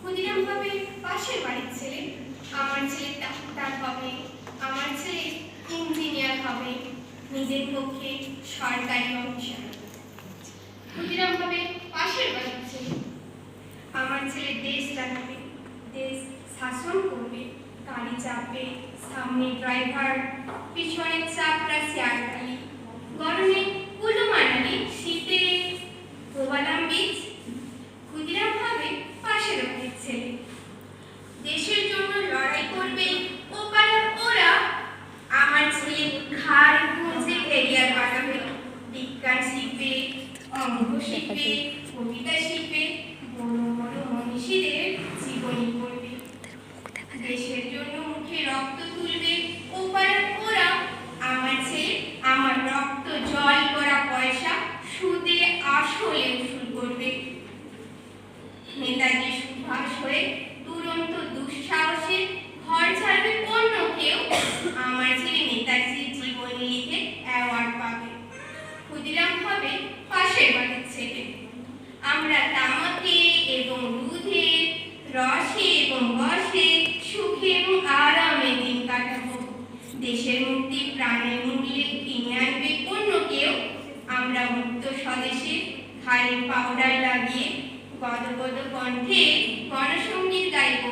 ক্ষুদিরাম হবে পাশের বাড়ির ছেলে, আমার ছেলে ডাক্তার হবে, আমার ছেলে ইঞ্জিনিয়ার হবে, নিজের পক্ষে সরকারি অফিসার। ক্ষুদিরাম হবে পাশের বাড়ির ছেলে, আমার ছেলে দেশ চালাবে, দেশ শাসন করবে, গাড়ি চাপবে, সামনে ড্রাইভার, পিছনে চাপরা চেয়ারকালি, গরমে কুলু মানালি, শীতে প্রবালাম বীজ। ক্ষুদিরাম হবে পাশের বাড়ির ছেলে, দেশের জন্য লড়াই করবে ও পাড়ার ওরা, আমার ছেলে ঘাড় গুঁজে ক্যারিয়ার বানাবে, বিজ্ঞান শিখবে, অঙ্ক শিখবে, কবিতা শিখবে, বড় বড় মনীষীদের জীবনী পড়বে, দেশের জন্য মুখে রক্ত তুলবে ও পাড়ার ওরা, আমার ছেলে আমার রক্ত জল করা পয়সা সুদে আসলে উসুল করবে। নেতাজি সুভাষ হয়ে দুরন্ত দুঃসাহসে ঘর ছাড়বে অন্য কেউ, আমার ছেলে নেতাজির জীবনী লিখে অ্যাওয়ার্ড পাবে। ক্ষুদিরাম হবে পাশের বাড়ির ছেলে, আমরা তামাকে এবং দুধে, রসে এবং বসে, সুখে এবং আরামে দিন কাটাবো, দেশের মুক্তি প্রাণের মূল্যে কিনে আনবে অন্য কেউ, আমরা মুক্ত স্বদেশে ঘাড়ে পাউডার লাগিয়ে গদগদ কণ্ঠে গণসঙ্গীত গাইব।